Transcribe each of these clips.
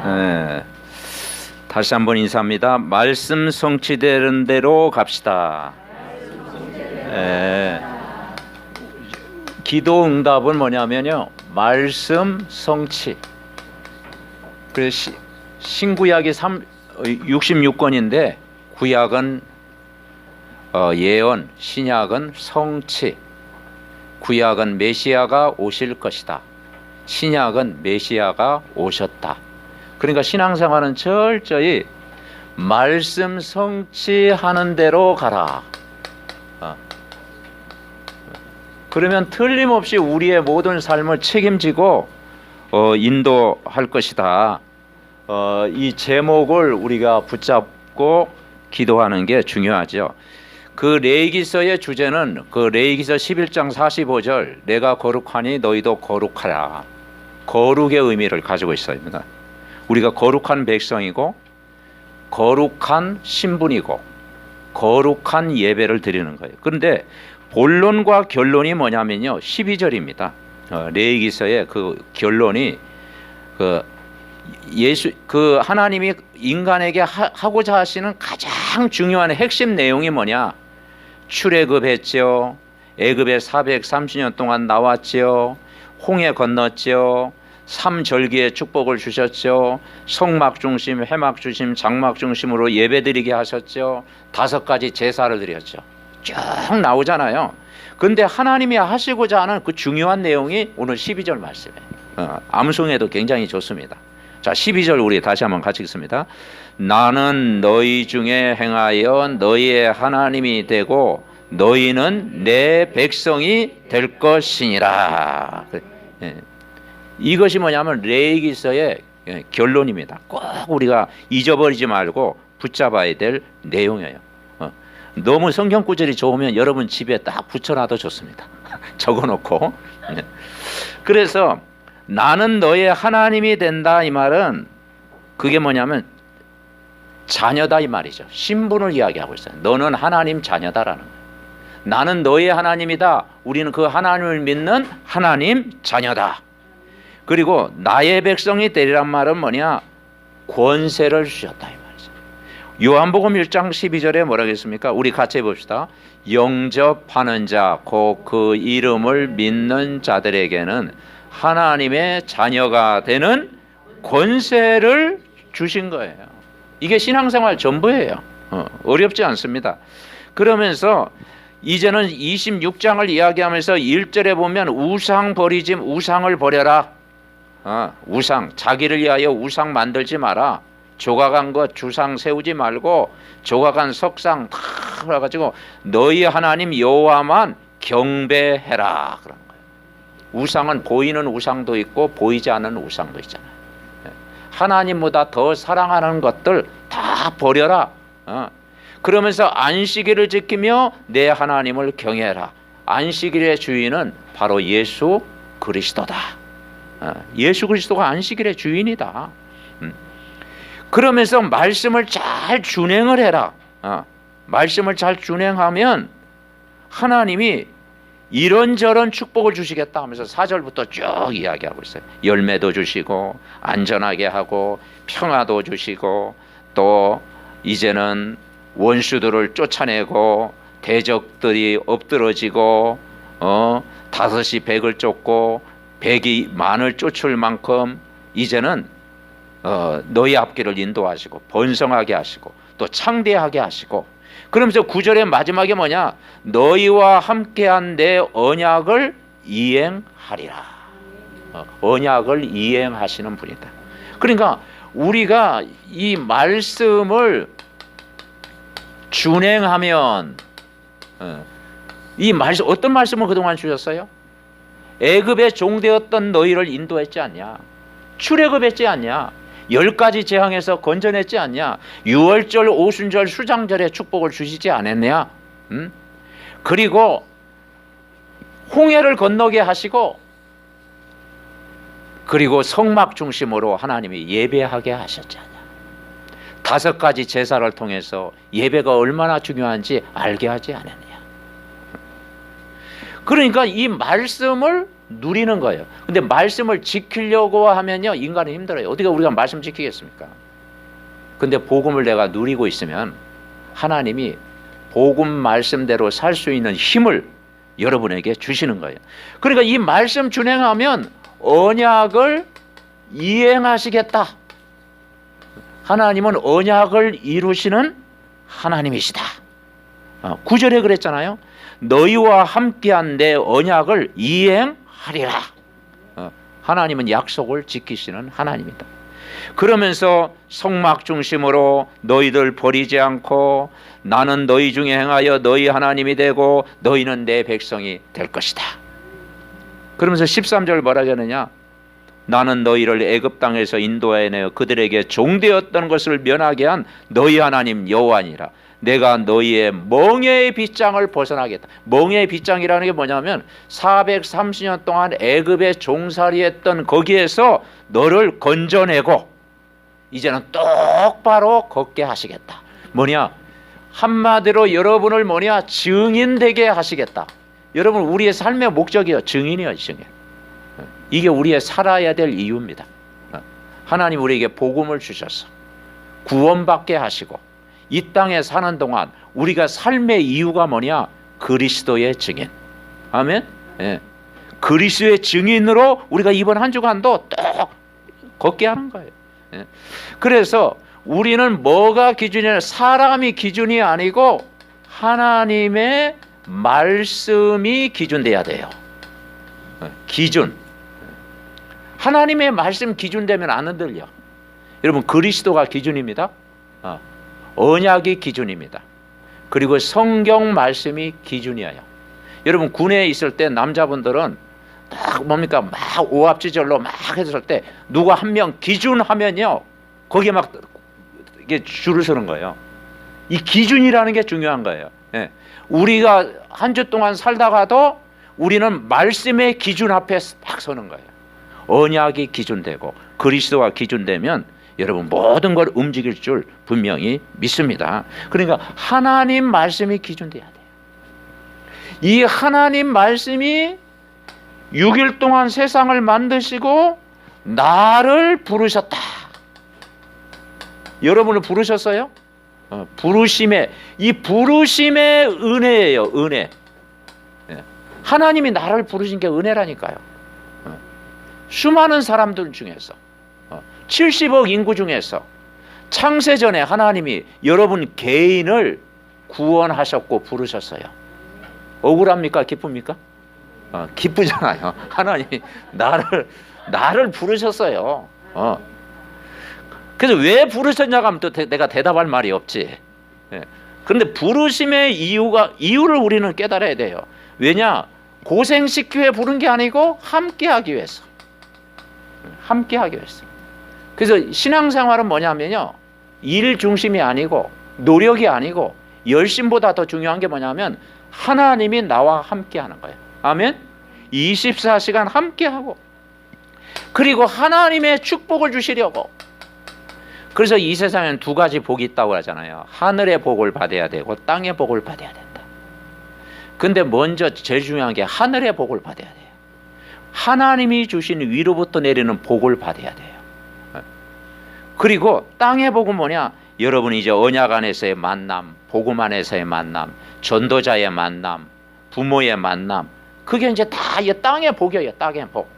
예, 다시 한번 인사합니다. 말씀 성취되는 대로 갑시다. 예, 기도 응답은 뭐냐면요, 말씀 성취. 그래서 신구약이 66권인데 구약은 예언, 신약은 성취. 구약은 메시아가 오실 것이다. 신약은 메시아가 오셨다. 그러니까 신앙생활은 철저히 말씀 성취하는 대로 가라. 그러면 틀림없이 우리의 모든 삶을 책임지고 인도할 것이다. 이 제목을 우리가 붙잡고 기도하는 게 중요하죠. 그 레위기서의 주제는 그 레위기서 11장 45절 내가 거룩하니 너희도 거룩하라. 거룩의 의미를 가지고 있습니다. 우리가 거룩한 백성이고 거룩한 신분이고 거룩한 예배를 드리는 거예요. 그런데 본론과 결론이 뭐냐면요, 12절입니다. 레위기서의 그 결론이 하나님이 인간에게 하고자 하시는 가장 중요한 핵심 내용이 뭐냐? 출애굽했죠. 애굽에 430년 동안 나왔죠. 홍해 건넜죠. 3절기의 축복을 주셨죠. 성막 중심, 회막 중심, 장막 중심으로 예배드리게 하셨죠. 5가지 제사를 드렸죠. 쭉 나오잖아요. 근데 하나님이 하시고자 하는 그 중요한 내용이 오늘 12절 말씀이에요. 암송에도 굉장히 좋습니다. 자, 12절 우리 다시 한번 같이 읽습니다. 나는 너희 중에 행하여 너희의 하나님이 되고 너희는 내 백성이 될 것이니라. 이것이 뭐냐면 레위기서의 결론입니다. 꼭 우리가 잊어버리지 말고 붙잡아야 될 내용이에요. 너무 성경 구절이 좋으면 여러분 집에 딱 붙여놔도 좋습니다. 적어놓고. 그래서 나는 너의 하나님이 된다, 이 말은 그게 뭐냐면 자녀다, 이 말이죠. 신분을 이야기하고 있어요. 너는 하나님 자녀다라는 거예요. 나는 너의 하나님이다. 우리는 그 하나님을 믿는 하나님 자녀다. 그리고 나의 백성이 되리란 말은 뭐냐? 권세를 주셨다, 이 말이죠. 요한복음 1장 12절에 뭐라고 했습니까? 우리 같이 해봅시다. 영접하는 자, 곧 그 이름을 믿는 자들에게는 하나님의 자녀가 되는 권세를 주신 거예요. 이게 신앙생활 전부예요. 어렵지 않습니다. 그러면서 이제는 26장을 이야기하면서 1절에 보면 우상 버리지, 우상을 버려라. 우상, 자기를 위하여 우상 만들지 마라. 조각한 것 주상 세우지 말고 조각한 석상 다 해가지고 너희 하나님 여호와만 경배해라. 그런 거예요. 우상은 보이는 우상도 있고 보이지 않는 우상도 있잖아요. 하나님보다 더 사랑하는 것들 다 버려라. 그러면서 안식일을 지키며 내 하나님을 경외해라. 안식일의 주인은 바로 예수 그리스도다. 예수 그리스도가 안식일의 주인이다. 그러면서 말씀을 잘 준행을 해라. 말씀을 잘 준행하면 하나님이 이런저런 축복을 주시겠다 하면서 4절부터 쭉 이야기하고 있어요. 열매도 주시고 안전하게 하고 평화도 주시고 또 이제는 원수들을 쫓아내고 대적들이 엎드러지고 5이 100을 쫓고 100이 만을 쫓을 만큼 이제는 너희 앞길을 인도하시고 번성하게 하시고 또 창대하게 하시고, 그러면서 9절의 마지막에 뭐냐? 너희와 함께한 내 언약을 이행하리라. 언약을 이행하시는 분이다. 그러니까 우리가 이 말씀을 준행하면 이 말씀, 어떤 말씀을 그동안 주셨어요? 애굽에 종되었던 너희를 인도했지 않냐? 출애굽했지 않냐? 10가지 재앙에서 건져냈지 않냐? 유월절, 오순절, 수장절에 축복을 주시지 않았냐? 그리고 홍해를 건너게 하시고 그리고 성막 중심으로 하나님이 예배하게 하셨지 않냐? 5가지 제사를 통해서 예배가 얼마나 중요한지 알게 하지 않았냐? 그러니까 이 말씀을 누리는 거예요. 근데 말씀을 지키려고 하면요, 인간은 힘들어요. 어떻게 우리가 말씀 지키겠습니까? 근데 복음을 내가 누리고 있으면 하나님이 복음 말씀대로 살 수 있는 힘을 여러분에게 주시는 거예요. 그러니까 이 말씀 준행하면 언약을 이행하시겠다. 하나님은 언약을 이루시는 하나님이시다. 9절에 그랬잖아요. 너희와 함께한 내 언약을 이행하리라. 하나님은 약속을 지키시는 하나님이다. 그러면서 성막 중심으로 너희들 버리지 않고 나는 너희 중에 행하여 너희 하나님이 되고 너희는 내 백성이 될 것이다. 그러면서 13절 뭐라 하느냐? 나는 너희를 애굽 땅에서 인도해내어 그들에게 종되었던 것을 면하게 한 너희 하나님 여호와니라. 내가 너희의 멍에의 빗장을 벗어나겠다. 멍에의 빗장이라는 게 뭐냐면 430년 동안 애굽에 종살이했던 거기에서 너를 건져내고 이제는 똑바로 걷게 하시겠다. 뭐냐? 한마디로 여러분을 뭐냐? 증인되게 하시겠다. 여러분, 우리의 삶의 목적이요, 증인이요, 증인. 이게 우리의 살아야 될 이유입니다. 하나님 우리에게 복음을 주셔서 구원받게 하시고 이 땅에 사는 동안 우리가 삶의 이유가 뭐냐? 그리스도의 증인. 아멘. 예. 그리스도의 증인으로 우리가 이번 한 주간도 딱 걷게 하는 거예요. 예. 그래서 우리는 뭐가 기준이냐? 사람이 기준이 아니고 하나님의 말씀이 기준돼야 돼요. 기준. 하나님의 말씀 기준되면 안 흔들려. 여러분, 그리스도가 기준입니다. 언약이 기준입니다. 그리고 성경 말씀이 기준이에요. 여러분, 군에 있을 때 남자분들은 딱 뭡니까? 막 오합지졸로 막 했을 때 누가 한 명 기준하면요, 거기에 막 이게 줄을 서는 거예요. 이 기준이라는 게 중요한 거예요. 예. 우리가 한 주 동안 살다가도 우리는 말씀의 기준 앞에 딱 서는 거예요. 언약이 기준되고 그리스도가 기준되면 여러분 모든 걸 움직일 줄 분명히 믿습니다. 그러니까 하나님 말씀이 기준돼야 돼요. 이 하나님 말씀이 6일 동안 세상을 만드시고 나를 부르셨다. 여러분을 부르셨어요? 부르심의, 이 부르심의 은혜예요. 은혜. 하나님이 나를 부르신 게 은혜라니까요. 수많은 사람들 중에서 70억 인구 중에서 창세전에 하나님이 여러분 개인을 구원하셨고 부르셨어요. 억울합니까? 기쁩니까? 기쁘잖아요. 하나님이 나를 부르셨어요. 그래서 왜 부르셨냐고 하면 또 내가 대답할 말이 없지. 그런데 부르심의 이유를 우리는 깨달아야 돼요. 왜냐? 고생시키기 위해 부른 게 아니고 함께하기 위해서. 함께하기 위해서. 그래서 신앙생활은 뭐냐면요, 일 중심이 아니고 노력이 아니고 열심보다 더 중요한 게 뭐냐면 하나님이 나와 함께하는 거예요. 아멘. 24시간 함께하고 그리고 하나님의 축복을 주시려고. 그래서 이 세상에는 두 가지 복이 있다고 하잖아요. 하늘의 복을 받아야 되고 땅의 복을 받아야 된다. 근데 먼저 제일 중요한 게 하늘의 복을 받아야 돼요. 하나님이 주신 위로부터 내리는 복을 받아야 돼요. 그리고 땅의 복은 뭐냐? 여러분이 이제 언약 안에서의 만남, 복음 안에서의 만남, 전도자의 만남, 부모의 만남, 그게 이제 다 이 땅의 복이에요. 땅의 복.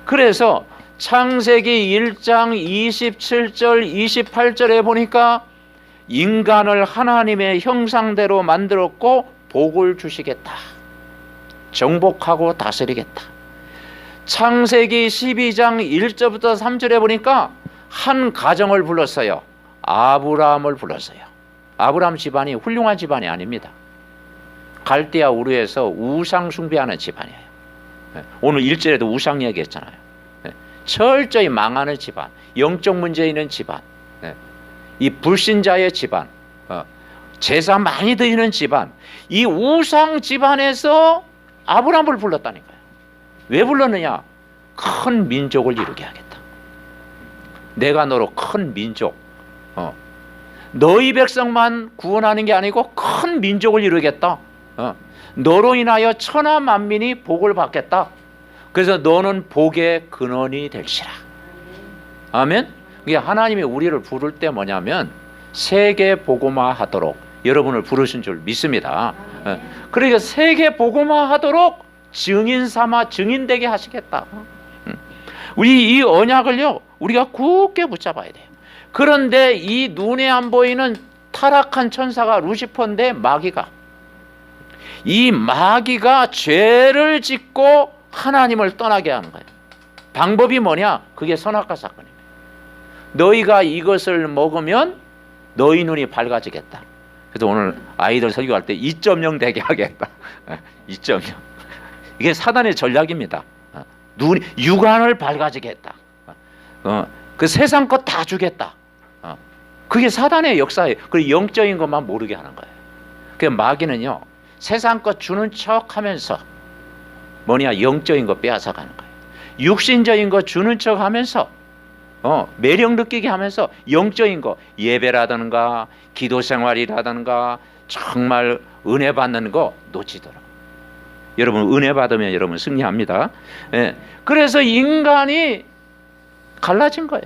그래서 창세기 1장 27절 28절에 보니까 인간을 하나님의 형상대로 만들었고 복을 주시겠다. 정복하고 다스리겠다. 창세기 12장 1절부터 3절에 보니까 한 가정을 불렀어요. 아브라함을 불렀어요. 아브라함 집안이 훌륭한 집안이 아닙니다. 갈대아 우르에서 우상 숭배하는 집안이에요. 오늘 1절에도 우상 얘기했잖아요. 철저히 망하는 집안, 영적 문제 있는 집안, 이 불신자의 집안, 제사 많이 드리는 집안, 이 우상 집안에서 아브라함을 불렀다니까요. 왜 불렀느냐? 큰 민족을 이루게 하겠다. 내가 너로 큰 민족, 너희 백성만 구원하는 게 아니고 큰 민족을 이루겠다. 너로 인하여 천하 만민이 복을 받겠다. 그래서 너는 복의 근원이 될시라. 아멘. 이게 하나님이 우리를 부를 때 뭐냐면 세계 복음화 하도록 여러분을 부르신 줄 믿습니다. 그러니까 세계 복음화 하도록 증인 삼아 증인되게 하시겠다. 우리 이 언약을요 우리가 굳게 붙잡아야 돼요. 그런데 이 눈에 안 보이는 타락한 천사가 루시퍼인데 이 마귀가 죄를 짓고 하나님을 떠나게 하는 거예요. 방법이 뭐냐? 그게 선악과 사건입니다. 너희가 이것을 먹으면 너희 눈이 밝아지겠다. 그래서 오늘 아이들 설교할 때 2.0 되게 하겠다. 2.0. 이게 사단의 전략입니다. 눈이 육안을 밝아지게 했다. 그 세상 것 다 주겠다. 그게 사단의 역사예요. 그리고 영적인 것만 모르게 하는 거예요. 그 마귀는요 세상 것 주는 척하면서 뭐냐 영적인 거 빼앗아가는 거예요. 육신적인 거 주는 척하면서 매력 느끼게 하면서 영적인 거 예배라든가 기도 생활이라든가 정말 은혜 받는 거 놓치더라고요. 여러분 은혜 받으면 여러분 승리합니다. 예. 그래서 인간이 갈라진 거예요.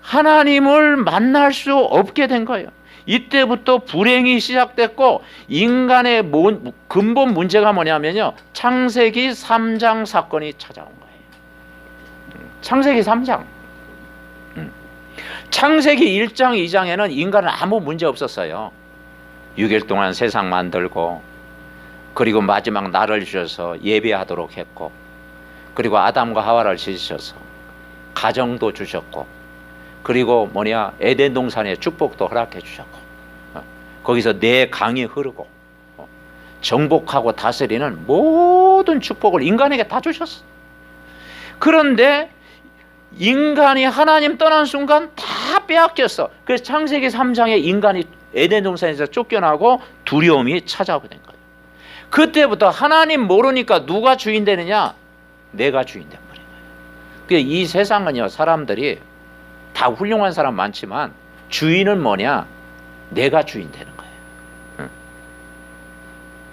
하나님을 만날 수 없게 된 거예요. 이때부터 불행이 시작됐고 인간의 근본 문제가 뭐냐면요 창세기 3장 사건이 찾아온 거예요. 창세기 3장. 창세기 1장 2장에는 인간은 아무 문제 없었어요. 6일 동안 세상 만들고 그리고 마지막 날을 주셔서 예배하도록 했고 그리고 아담과 하와를 지으셔서 가정도 주셨고 그리고 에덴 동산의 축복도 허락해 주셨고 거기서 내 강이 흐르고 정복하고 다스리는 모든 축복을 인간에게 다 주셨어. 그런데 인간이 하나님 떠난 순간 다 빼앗겼어. 그래서 창세기 3장에 인간이 에덴 동산에서 쫓겨나고 두려움이 찾아오게 된 거예요. 그때부터 하나님 모르니까 누가 주인 되느냐? 내가 주인 된 거예요. 그러니까 이 세상은요 사람들이 다 훌륭한 사람 많지만 주인은 뭐냐? 내가 주인 되는 거예요.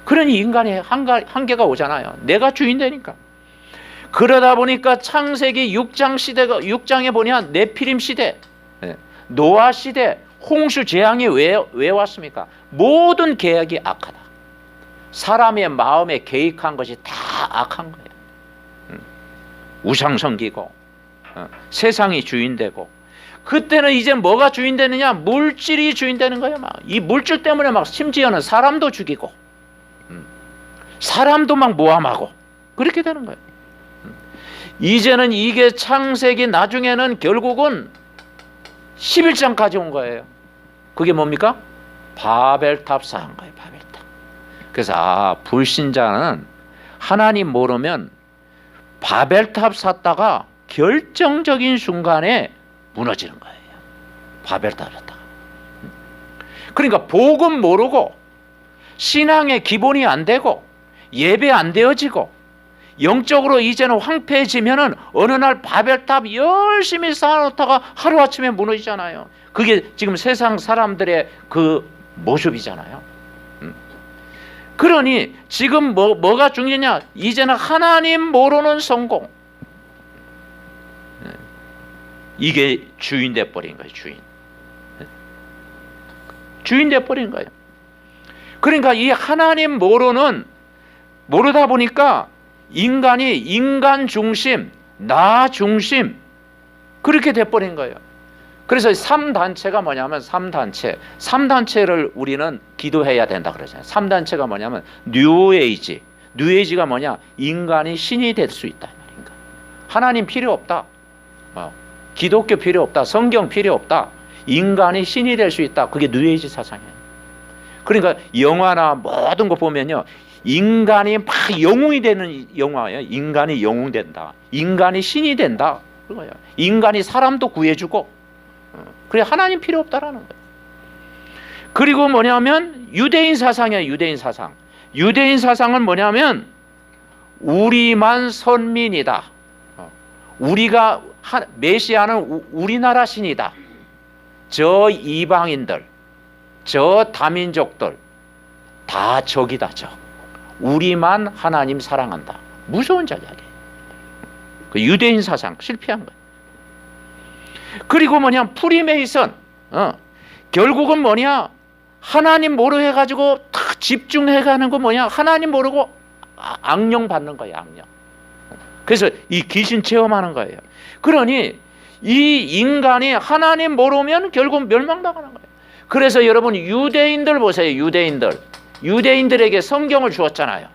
그러니 인간의 한계가 오잖아요. 내가 주인 되니까. 그러다 보니까 창세기 6장에 보냐 네피림 시대, 노아 시대, 홍수 재앙이 왜 왔습니까? 모든 계획이 악하다. 사람의 마음에 계획한 것이 다 악한 거예요. 우상 섬기고 세상이 주인 되고 그때는 이제 뭐가 주인 되느냐? 물질이 주인 되는 거예요. 이 물질 때문에 심지어는 사람도 죽이고 사람도 모함하고 그렇게 되는 거예요. 이제는 이게 창세기 나중에는 결국은 11장까지 온 거예요. 그게 뭡니까? 바벨탑 쌓은 거예요. 바벨탑. 그래서 불신자는 하나님 모르면 바벨탑 쌓다가 결정적인 순간에 무너지는 거예요. 바벨탑 쌓다가. 그러니까 복음 모르고 신앙의 기본이 안 되고 예배 안 되어지고 영적으로 이제는 황폐해지면은 어느 날 바벨탑 열심히 쌓아놓다가 하루아침에 무너지잖아요. 그게 지금 세상 사람들의 그 모습이잖아요. 그러니 지금 뭐가 중요하냐? 이제는 하나님 모르는 성공. 이게 주인 돼버린 거예요. 주인 돼버린 거예요. 그러니까 이 하나님 모르다 보니까 인간이 인간 중심, 나 중심 그렇게 돼버린 거예요. 그래서 3단체가 뭐냐면 3단체를 우리는 기도해야 된다 그러잖아요. 3단체가 뭐냐면 뉴에이지가 뭐냐? 인간이 신이 될 수 있다. 하나님 필요 없다. 기독교 필요 없다. 성경 필요 없다. 인간이 신이 될 수 있다. 그게 뉴에이지 사상이에요. 그러니까 영화나 모든 거 보면요. 인간이 막 영웅이 되는 영화예요. 인간이 영웅 된다. 인간이 신이 된다. 그거예요. 인간이 사람도 구해주고. 그래 하나님 필요 없다라는 거예요. 그리고 뭐냐면 유대인 사상이에요. 유대인 사상. 유대인 사상은 뭐냐면 우리만 선민이다. 우리가 메시아는 우리나라 신이다. 저 이방인들, 저 다민족들 다 적이다. 적. 우리만 하나님 사랑한다. 무서운 전략이에요. 그 유대인 사상 실패한 거예요. 그리고 뭐냐, 프리메이슨, 결국은 뭐냐, 하나님 모르 해가지고 탁 집중해가는 거 뭐냐, 하나님 모르고 악령 받는 거예요, 악령. 그래서 이 귀신 체험하는 거예요. 그러니 이 인간이 하나님 모르면 결국 멸망당하는 거예요. 그래서 여러분 유대인들 보세요. 유대인들에게 성경을 주었잖아요.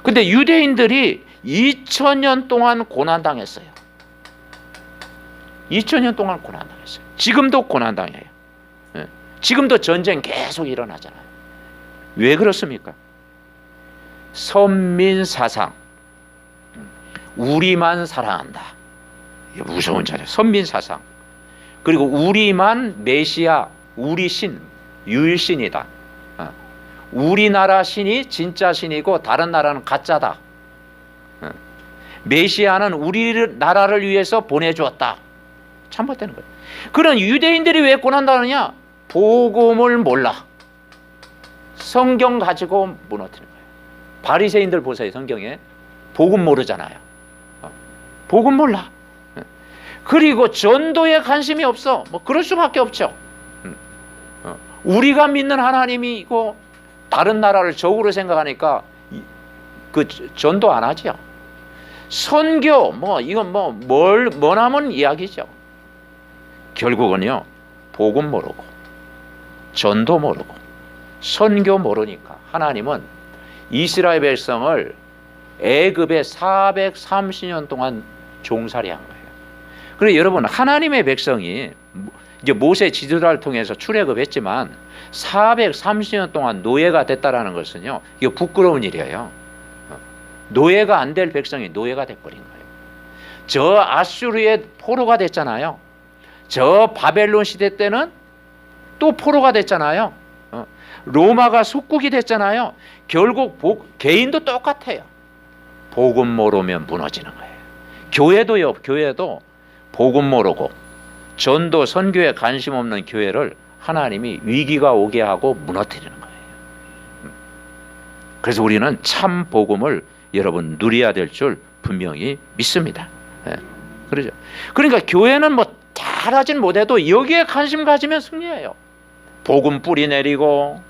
근데 유대인들이 2000년 동안 고난당했어요. 2000년 동안 고난당했어요. 지금도 고난당해요. 지금도 전쟁 계속 일어나잖아요. 왜 그렇습니까? 선민사상, 우리만 사랑한다. 무서운 자리예요. 선민사상. 그리고 우리만 메시아, 우리 신, 유일신이다. 우리나라 신이 진짜 신이고 다른 나라는 가짜다. 메시아는 우리나라를 위해서 보내주었다. 참못되는 거예요. 그런 유대인들이 왜 고난당하느냐? 복음을 몰라. 성경 가지고 무너뜨리는 거예요. 바리새인들 보세요. 성경에 복음 모르잖아요. 복음 몰라. 그리고 전도에 관심이 없어. 뭐 그럴 수밖에 없죠. 우리가 믿는 하나님이고 다른 나라를 적으로 생각하니까 그 전도 안 하죠. 선교 뭐 이건 뭘 머나먼 이야기죠. 결국은요, 복음 모르고 전도 모르고 선교 모르니까 하나님은 이스라엘 백성을 애굽에 430년 동안 종살이한 거예요. 그래서 여러분, 하나님의 백성이 이제 모세 지도자를 통해서 출애굽했지만 430년 동안 노예가 됐다라는 것은요, 이거 부끄러운 일이에요. 노예가 안 될 백성이 노예가 돼버린 거예요. 저 아수르의 포로가 됐잖아요. 저 바벨론 시대 때는 또 포로가 됐잖아요. 로마가 속국이 됐잖아요. 결국 개인도 똑같아요. 복음 모르면 무너지는 거예요. 교회도 복음 모르고 전도 선교에 관심 없는 교회를 하나님이 위기가 오게 하고 무너뜨리는 거예요. 그래서 우리는 참 복음을 여러분 누려야 될 줄 분명히 믿습니다. 그러죠. 그러니까 교회는 뭐 잘하진 못해도 여기에 관심 가지면 승리해요. 복음 뿌리 내리고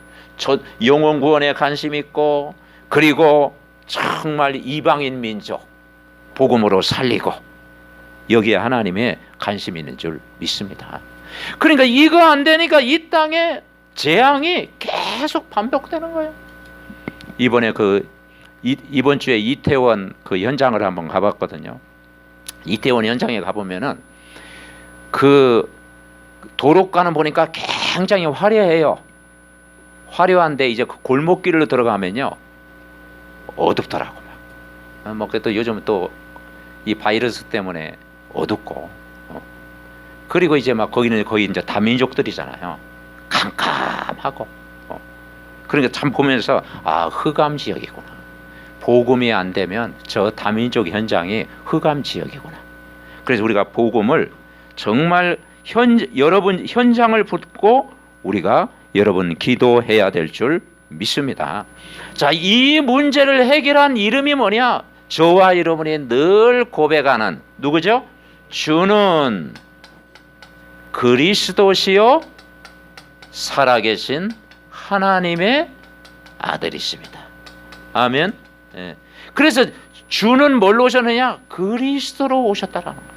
영혼 구원에 관심 있고, 그리고 정말 이방인 민족 복음으로 살리고, 여기에 하나님의 관심이 있는 줄 믿습니다. 그러니까 이거 안 되니까 이 땅에 재앙이 계속 반복되는 거예요. 이번 주에 이태원 그 현장을 한번 가봤거든요. 이태원 현장에 가보면은 그 도로가는 보니까 굉장히 화려해요. 화려한데 이제 그 골목길로 들어가면요, 어둡더라고. 뭐 그래도 요즘 또 이 바이러스 때문에 어둡고, 그리고 이제 막 거기 이제 다민족들이잖아요. 캄캄하고, 그러니까 참 보면서 흑암 지역이구나. 복음이 안 되면 저 다민족 현장이 흑암 지역이구나. 그래서 우리가 복음을 정말 여러분 현장을 붙고 우리가 여러분 기도해야 될 줄 믿습니다. 자, 이 문제를 해결한 이름이 뭐냐? 저와 여러분이 늘 고백하는 누구죠? 주는 그리스도시요 살아계신 하나님의 아들이십니다. 아멘. 예. 그래서 주는 뭘로 오셨느냐? 그리스도로 오셨다라는 거예요.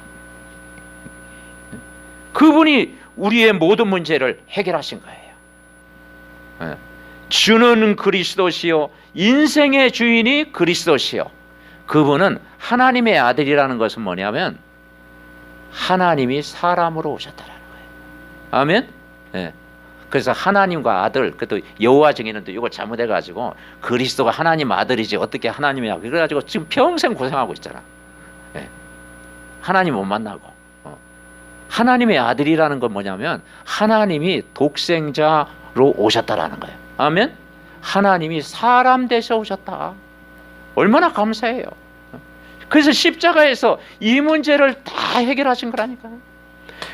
그분이 우리의 모든 문제를 해결하신 거예요. 예. 주는 그리스도시요 인생의 주인이 그리스도시요. 그분은 하나님의 아들이라는 것은 뭐냐면 하나님이 사람으로 오셨다라는 거예요. 아멘. 예. 그래서 하나님과 아들, 그것도 여호와 증인은또 이거 잘못해가지고 그리스도가 하나님 아들이지 어떻게 하나님이야, 그래가지고 지금 평생 고생하고 있잖아. 예. 하나님 못 만나고. 하나님의 아들이라는 건 뭐냐면 하나님이 독생자로 오셨다라는 거예요. 아멘. 하나님이 사람 되셔 오셨다. 얼마나 감사해요. 그래서 십자가에서 이 문제를 다 해결하신 거라니까요.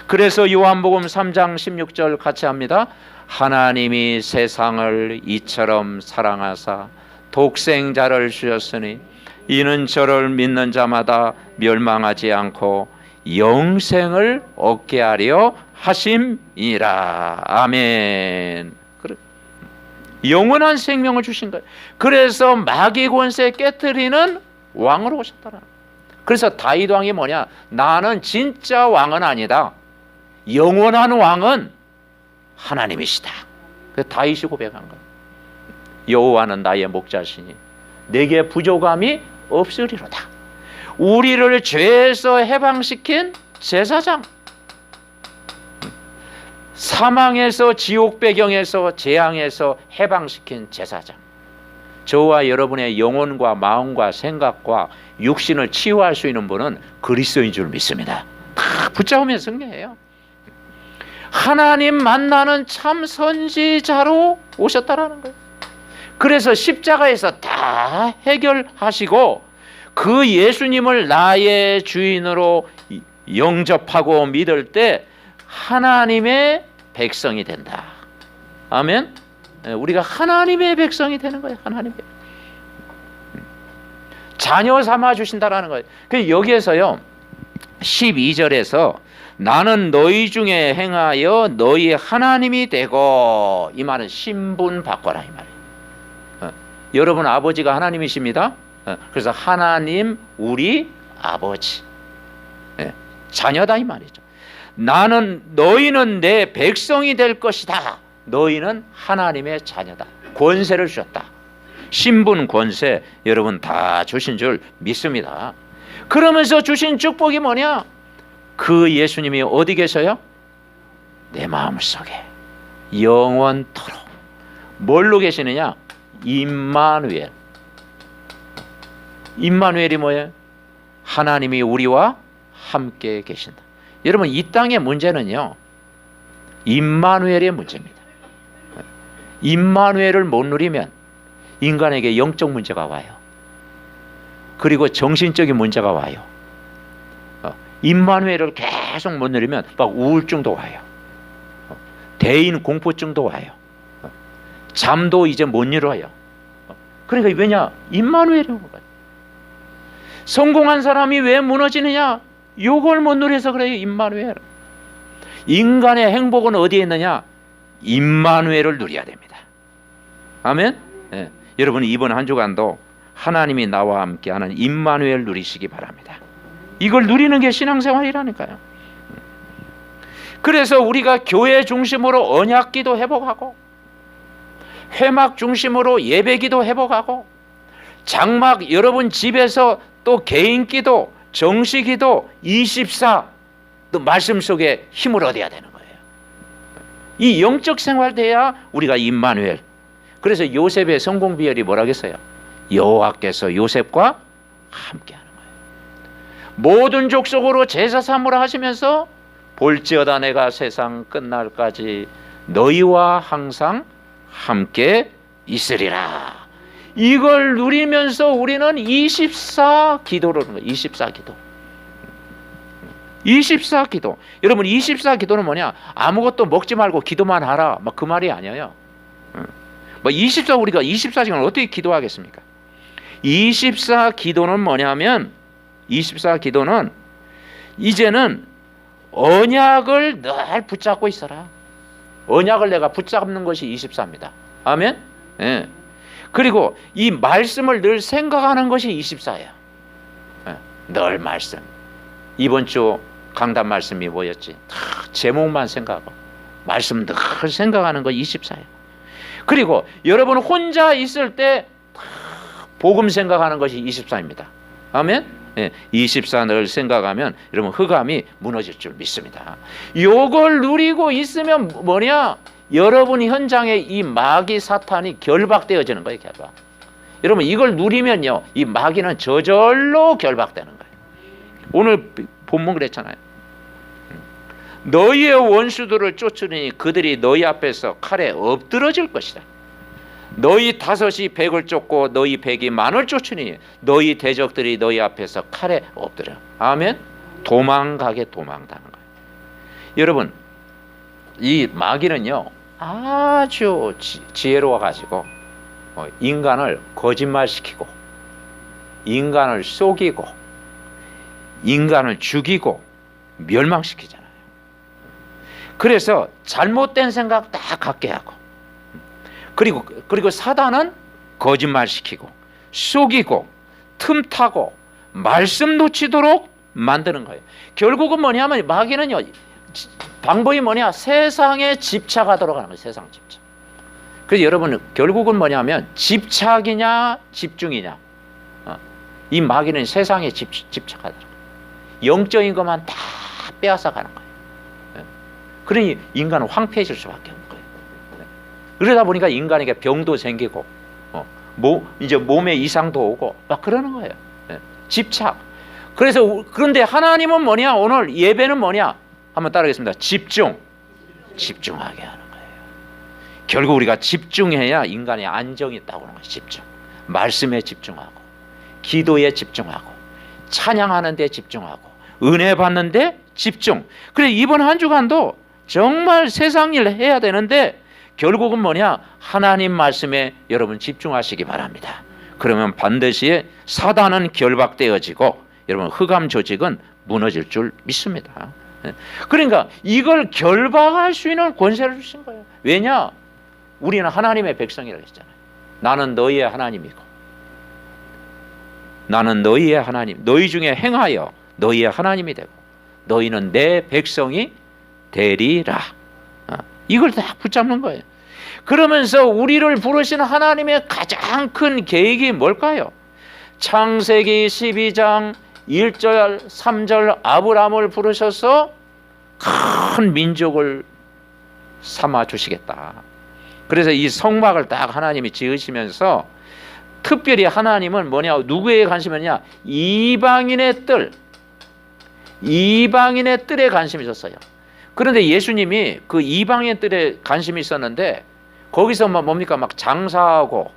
그래서 요한복음 3장 16절 같이 합니다. 하나님이 세상을 이처럼 사랑하사 독생자를 주셨으니 이는 저를 믿는 자마다 멸망하지 않고 영생을 얻게 하려 하심이라. 아멘. 영원한 생명을 주신 거예요. 그래서 마귀 권세 깨뜨리는 왕으로 오셨더라. 그래서 다윗 왕이 뭐냐? 나는 진짜 왕은 아니다. 영원한 왕은 하나님이시다. 그래서 다윗이 고백한 거예요. 여호와는 나의 목자시니 내게 부족함이 없으리로다. 우리를 죄에서 해방시킨 제사장, 사망에서, 지옥 배경에서, 재앙에서 해방시킨 제사장, 저와 여러분의 영혼과 마음과 생각과 육신을 치유할 수 있는 분은 그리스도인 줄 믿습니다. 다 붙잡으면 승리해요. 하나님 만나는 참 선지자로 오셨다라는 거예요. 그래서 십자가에서 다 해결하시고 그 예수님을 나의 주인으로 영접하고 믿을 때 하나님의 백성이 된다. 아멘. 우리가 하나님의 백성이 되는 거예요. 하나님의 자녀 삼아 주신다라는 거예요. 그래서 여기에서요 12절에서 나는 너희 중에 행하여 너희 하나님이 되고, 이 말은 신분 바꿔라 이 말이에요. 여러분 아버지가 하나님이십니다. 그래서 하나님 우리 아버지, 자녀다 이 말이죠. 나는 너희는 내 백성이 될 것이다. 너희는 하나님의 자녀다. 권세를 주셨다. 신분 권세 여러분 다 주신 줄 믿습니다. 그러면서 주신 축복이 뭐냐? 그 예수님이 어디 계셔요? 내 마음속에 영원토록. 뭘로 계시느냐? 임마누엘. 임마누엘이 뭐예요? 하나님이 우리와 함께 계신다. 여러분 이 땅의 문제는요 임마누엘의 문제입니다. 임마누엘을 못 누리면 인간에게 영적 문제가 와요. 그리고 정신적인 문제가 와요. 임마누엘을 계속 못 누리면 막 우울증도 와요. 대인 공포증도 와요. 잠도 이제 못 이뤄요. 그러니까 왜냐? 임마누엘이 온 거예요. 성공한 사람이 왜 무너지느냐? 요걸 못 누려서 그래요. 임마누엘. 인간의 행복은 어디에 있느냐? 임마누엘을 누려야 됩니다. 아멘. 네. 여러분 이번 한 주간도 하나님이 나와 함께하는 임마누엘 누리시기 바랍니다. 이걸 누리는 게 신앙생활이라니까요. 그래서 우리가 교회 중심으로 언약기도 회복하고, 회막 중심으로 예배기도 회복하고, 장막 여러분 집에서 또 개인기도, 정시기도 24 또 말씀 속에 힘을 얻어야 되는 거예요. 이 영적 생활 돼야 우리가 임마누엘. 그래서 요셉의 성공 비결이 뭐라겠어요? 여호와께서 요셉과 함께하는 거예요. 모든 족속으로 제사 삼으라 하시면서 볼지어다 내가 세상 끝날까지 너희와 항상 함께 있으리라. 이걸 누리면서 우리는 24 기도를 하는 거예요. 24 기도. 24 기도. 여러분 24 기도는 뭐냐? 아무것도 먹지 말고 기도만 하라. 막 그 말이 아니에요. 우리가 24시간을 어떻게 기도하겠습니까? 24 기도는 뭐냐면 24 기도는 이제는 언약을 늘 붙잡고 있어라. 언약을 내가 붙잡는 것이 24입니다. 아멘? 예. 그리고 이 말씀을 늘 생각하는 것이 24예요. 예. 늘 말씀. 이번 주 강단 말씀이 뭐였지? 다 제목만 생각하고 말씀 늘 생각하는 거 24예요. 그리고 여러분 혼자 있을 때 복음 생각하는 것이 24입니다. 아멘? 예, 24 늘 생각하면 여러분 흑암이 무너질 줄 믿습니다. 요걸 누리고 있으면 뭐냐? 여러분 현장에 이 마귀 사탄이 결박되어지는 거예요. 결박. 여러분 이걸 누리면요 이 마귀는 저절로 결박되는 거예요. 오늘 본문 그랬잖아요. 너희의 원수들을 쫓으니 그들이 너희 앞에서 칼에 엎드러질 것이다. 너희 5이 100을 쫓고 너희 100이 10,000을 쫓으니 너희 대적들이 너희 앞에서 칼에 엎드려. 아멘. 도망가게 도망다는 거예요. 여러분 이 마귀는요 아주 지혜로워 가지고 인간을 거짓말시키고 인간을 속이고 인간을 죽이고 멸망시키잖아요. 그래서 잘못된 생각 다 갖게 하고, 그리고 사단은 거짓말시키고 속이고 틈타고 말씀 놓치도록 만드는 거예요. 결국은 뭐냐면 마귀는요, 방법이 뭐냐, 세상에 집착하도록 하는 거예요. 세상 집착. 그래서 여러분, 결국은 뭐냐면 집착이냐 집중이냐, 이 마귀는 세상에 집착하더라고요. 영적인 것만 다 빼앗아 가는 거예요. 그러니 인간은 황폐해질 수밖에 없는 거예요. 그러다 보니까 인간에게 병도 생기고 이제 몸에 이상도 오고 막 그러는 거예요. 집착. 그런데 하나님은 뭐냐, 오늘 예배는 뭐냐, 한번 따라하겠습니다. 집중하게 하는 거예요. 결국 우리가 집중해야 인간의 안정이 있다고 하는 거예요. 집중. 말씀에 집중하고 기도에 집중하고 찬양하는 데 집중하고 은혜 받는 데 집중. 그래, 이번 한 주간도 정말 세상 일 해야 되는데 결국은 뭐냐, 하나님 말씀에 여러분 집중하시기 바랍니다. 그러면 반드시 사단은 결박되어지고 여러분 흑암 조직은 무너질 줄 믿습니다. 그러니까 이걸 결박할 수 있는 권세를 주신 거예요. 왜냐, 우리는 하나님의 백성이라고 했잖아요. 나는 너희의 하나님이고 나는 너희의 하나님, 너희 중에 행하여 너희의 하나님이 되고 너희는 내 백성이 되리라. 이걸 다 붙잡는 거예요. 그러면서 우리를 부르신 하나님의 가장 큰 계획이 뭘까요? 창세기 12장 1절 3절 아브라함을 부르셔서 큰 민족을 삼아 주시겠다. 그래서 이 성막을 딱 하나님이 지으시면서 특별히 하나님은 뭐냐, 누구에 관심이냐, 이방인의 뜰에 관심이 있었어요. 그런데 예수님이 그 이방인 뜰에 관심이 있었는데 거기서 뭡니까, 막 장사하고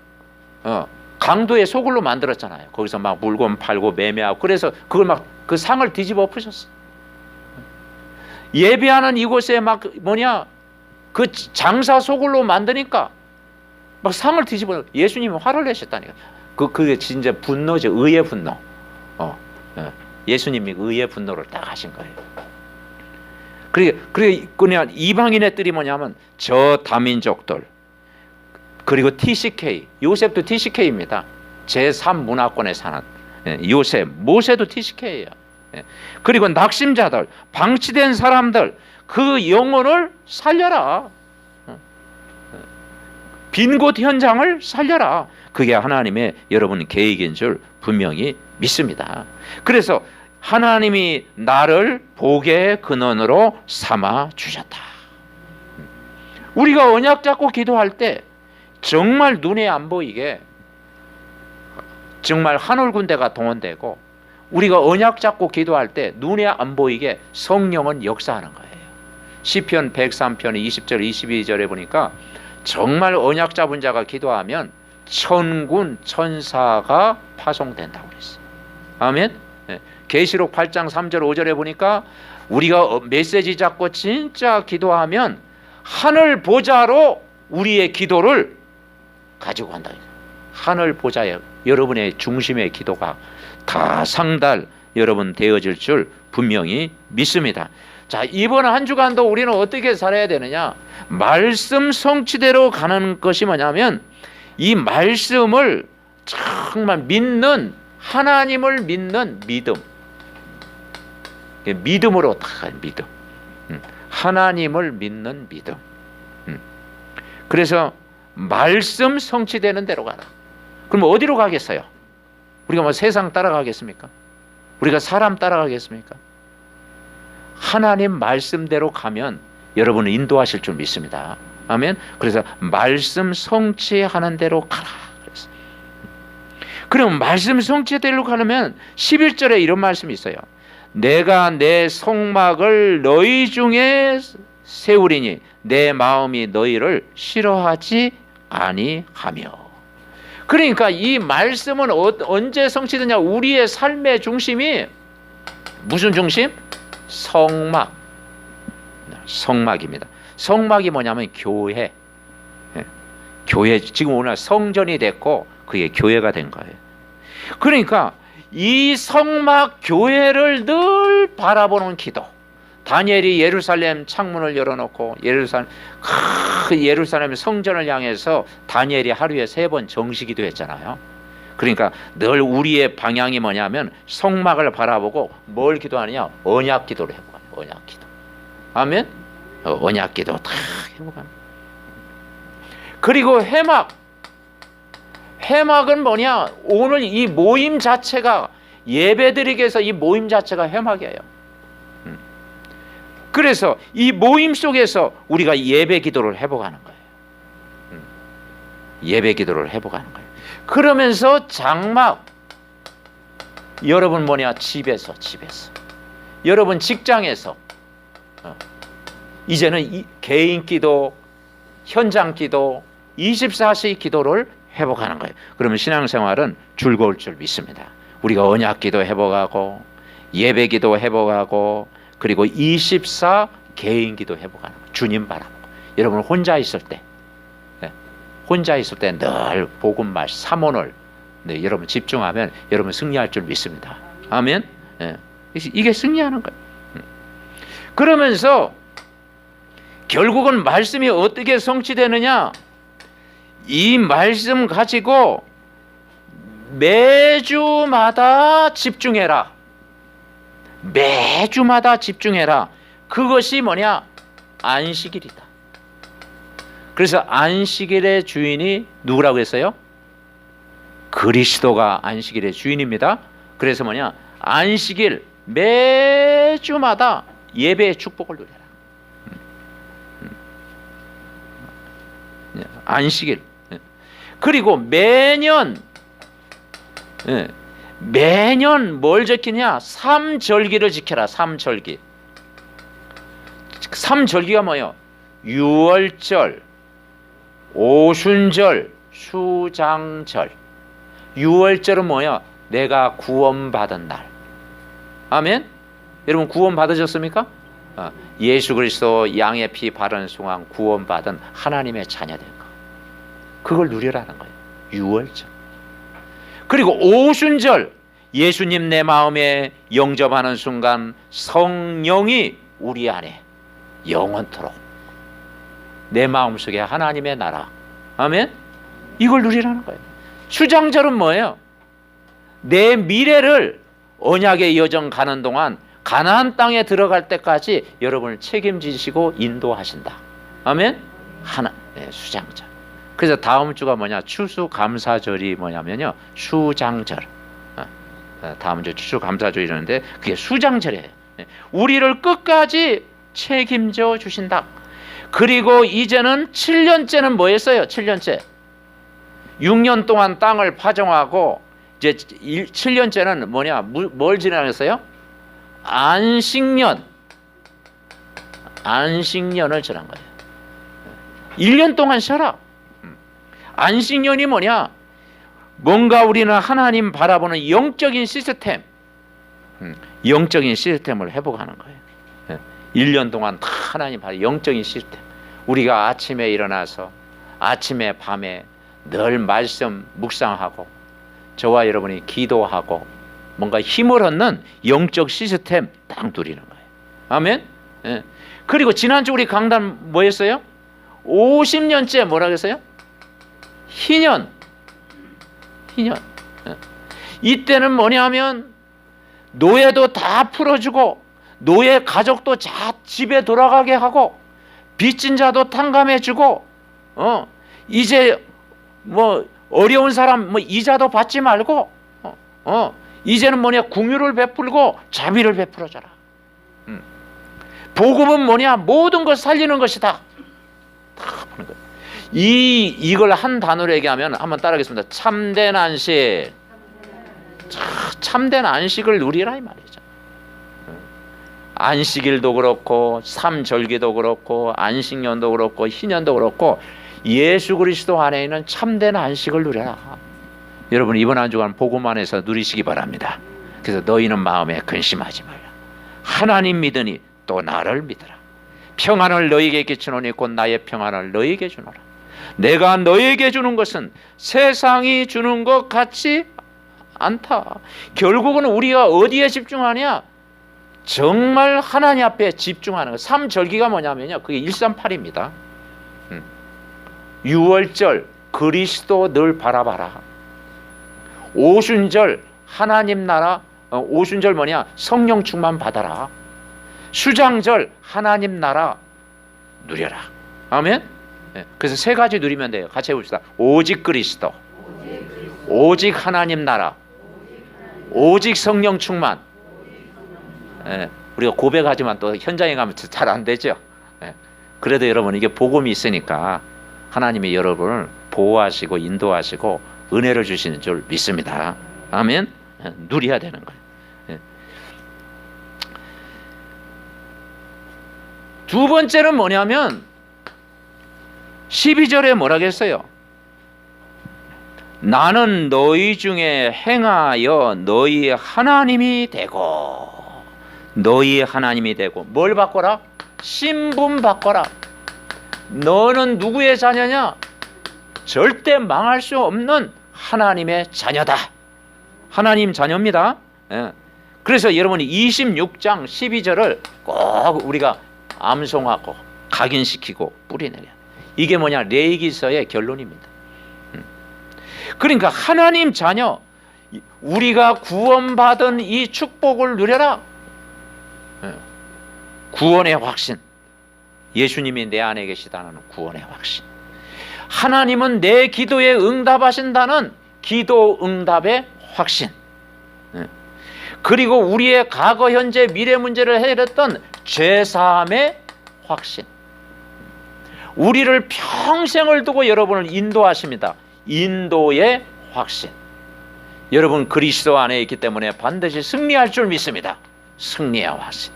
강도의 소굴로 만들었잖아요. 거기서 막 물건 팔고 매매하고, 그래서 그걸 막 그 상을 뒤집어 엎으셨어. 예배하는 이곳에 막 뭐냐, 그 장사 소굴로 만드니까 막 상을 뒤집어, 예수님이 화를 내셨다니까. 그게 진짜 분노죠. 의의 분노. 예수님이 의의 분노를 딱 하신 거예요. 그냥 이방인의 뜰이 뭐냐면 저 다민족들, 그리고 TCK, 요셉도 TCK입니다. 제3문화권에 사는 요셉, 모세도 TCK예요. 그리고 낙심자들, 방치된 사람들, 그 영혼을 살려라. 빈 곳 현장을 살려라. 그게 하나님의 여러분 계획인 줄 분명히 믿습니다. 그래서 하나님이 나를 복의 근원으로 삼아 주셨다. 우리가 언약 잡고 기도할 때 정말 눈에 안 보이게 정말 하늘 군대가 동원되고, 우리가 언약 잡고 기도할 때 눈에 안 보이게 성령은 역사하는 거예요. 시편 103편 20절 22절에 보니까 정말 언약 잡은 자가 기도하면 천군 천사가 파송된다고 그랬어요. 아멘. 계시록 8장 3절 5절에 보니까 우리가 메시지 잡고 진짜 기도하면 하늘 보좌로 우리의 기도를 가지고 간다. 하늘 보좌에 여러분의 중심의 기도가 다 상달 여러분 되어질 줄 분명히 믿습니다. 자, 이번 한 주간도 우리는 어떻게 살아야 되느냐? 말씀 성취대로 가는 것이 뭐냐면 이 말씀을 정말 믿는, 하나님을 믿는 믿음. 믿음으로 다 믿음. 하나님을 믿는 믿음. 그래서 말씀 성취되는 대로 가라. 그럼 어디로 가겠어요? 우리가 뭐 세상 따라가겠습니까? 우리가 사람 따라가겠습니까? 하나님 말씀대로 가면 여러분은 인도하실 줄 믿습니다. 아멘. 그래서 말씀 성취하는 대로 가라. 그럼 말씀 성취대로 가려면 11절에 이런 말씀이 있어요. 내가 내 성막을 너희 중에 세우리니 내 마음이 너희를 싫어하지 아니하며. 그러니까 이 말씀은 언제 성취되냐? 우리의 삶의 중심이 무슨 중심? 성막입니다. 성막이 뭐냐면 교회. 교회, 지금 오늘 성전이 됐고 그게 교회가 된 거예요. 그러니까 이 성막 교회를 늘 바라보는 기도. 다니엘이 예루살렘 창문을 열어놓고 예루살렘 성전을 향해서 다니엘이 하루에 3번 정시기도 했잖아요. 그러니까 늘 우리의 방향이 뭐냐면 성막을 바라보고 뭘 기도하느냐? 언약 기도를 해보고 언약 기도. 아멘. 언약 기도 다 해보고. 그리고 해막은 뭐냐? 오늘 이 모임 자체가 예배드리기 위해서 이 모임 자체가 해막이에요. 그래서 이 모임 속에서 우리가 예배 기도를 해보가는 거예요. 예배 기도를 해보가는 거예요. 그러면서 장막, 여러분 뭐냐? 집에서 여러분 직장에서 이제는 개인 기도, 현장 기도, 24시 기도를 회복하는 거예요. 그러면 신앙생활은 즐거울 줄 믿습니다. 우리가 언약 기도 회복하고 예배 기도 회복하고 그리고 24 개인 기도 회복하는 거예요. 주님 바라보고. 여러분 혼자 있을 때 늘 복음말 사모를 여러분 집중하면 여러분 승리할 줄 믿습니다. 아멘. 이게 승리하는 거예요. 그러면서 결국은 말씀이 어떻게 성취되느냐? 이 말씀 가지고 매주마다 집중해라. 매주마다 집중해라. 그것이 뭐냐? 안식일이다. 그래서 안식일의 주인이 누구라고 했어요? 그리스도가 안식일의 주인입니다. 그래서 뭐냐? 안식일 매주마다 예배의 축복을 누려라. 안식일. 그리고 매년 뭘 지키냐? 삼절기를 지켜라. 삼절기. 삼절기가 뭐예요? 유월절, 오순절, 수장절. 유월절은 뭐야? 내가 구원받은 날. 아멘. 여러분 구원 받으셨습니까? 예수 그리스도 양의 피 바른 순간 구원받은 하나님의 자녀된 거. 그걸 누리라는 거예요. 유월절. 그리고 오순절, 예수님 내 마음에 영접하는 순간 성령이 우리 안에 영원토록 내 마음속에 하나님의 나라. 아멘. 이걸 누리라는 거예요. 수장절은 뭐예요? 내 미래를 언약의 여정 가는 동안 가나안 땅에 들어갈 때까지 여러분을 책임지시고 인도하신다. 아멘. 수장절. 그래서 다음 주가 뭐냐? 추수감사절이 뭐냐면요, 수장절. 다음 주 추수감사절이 이러는데 그게 수장절이에요. 우리를 끝까지 책임져 주신다. 그리고 이제는 7년째는 뭐였어요? 7년째 6년 동안 땅을 파종하고 이제 7년째는 뭐냐? 뭘 지나겠어요? 안식년을 지난 거예요. 1년 동안 쉬어라. 안식년이 뭐냐? 뭔가 우리는 하나님 바라보는 영적인 시스템을 회복하는 거예요. 1년 동안 다 하나님 바라보는 영적인 시스템. 우리가 아침에 일어나서 아침에 밤에 늘 말씀 묵상하고 저와 여러분이 기도하고 뭔가 힘을 얻는 영적 시스템 딱 누리는 거예요. 아멘. 그리고 지난주 우리 강단 뭐였어요? 50년째 뭐라고 했어요? 희년. 이때는 뭐냐면 노예도 다 풀어주고 노예 가족도 다 집에 돌아가게 하고 빚진 자도 탕감해주고 이제 뭐 어려운 사람 뭐 이자도 받지 말고 이제는 뭐냐? 긍휼을 베풀고 자비를 베풀어줘라. 복음은 뭐냐? 모든 걸 살리는 것이다. 다 보는 거예요. 이걸 한 단어로 얘기하면 한번 따라하겠습니다. 참된 안식. 참된 안식을 누리라 이 말이죠. 안식일도 그렇고 삼절기도 그렇고 안식년도 그렇고 희년도 그렇고 예수 그리스도 안에 있는 참된 안식을 누려라. 여러분 이번 한 주간 복음 안에서 누리시기 바랍니다. 그래서 너희는 마음에 근심하지 말라. 하나님 믿으니 또 나를 믿으라. 평안을 너희에게 끼치노니 곧 나의 평안을 너희에게 주노라. 내가 너희에게 주는 것은 세상이 주는 것 같지 않다. 결국은 우리가 어디에 집중하냐? 정말 하나님 앞에 집중하는 거. 3절기가 뭐냐면요, 그게 138입니다. 6월절 그리스도 늘 바라봐라. 오순절 하나님 나라, 오순절 뭐냐? 성령 충만 받아라. 수장절 하나님 나라 누려라. 아멘. 그래서 세 가지 누리면 돼요. 같이 해봅시다. 오직 그리스도, 오직 하나님 나라, 오직 성령 충만. 우리가 고백하지만 또 현장에 가면 잘 안 되죠. 그래도 여러분, 이게 복음이 있으니까 하나님이 여러분을 보호하시고 인도하시고 은혜를 주시는 줄 믿습니다. 아멘. 누려야 되는 거예요. 두 번째는 뭐냐면 12절에 뭐라겠어요? 나는 너희 중에 행하여 너희 하나님이 되고, 너희 하나님이 되고. 뭘 바꿔라? 신분 바꿔라. 너는 누구의 자녀냐? 절대 망할 수 없는 하나님의 자녀다. 하나님 자녀입니다. 그래서 여러분이 26장 12절을 꼭 우리가 암송하고 각인시키고 뿌리내게. 이게 뭐냐? 레위기서의 결론입니다. 그러니까 하나님 자녀, 우리가 구원받은 이 축복을 누려라. 구원의 확신. 예수님이 내 안에 계시다는 구원의 확신. 하나님은 내 기도에 응답하신다는 기도 응답의 확신. 그리고 우리의 과거, 현재, 미래 문제를 해결했던 죄사함의 확신. 우리를 평생을 두고 여러분을 인도하십니다. 인도의 확신. 여러분 그리스도 안에 있기 때문에 반드시 승리할 줄 믿습니다. 승리의 확신.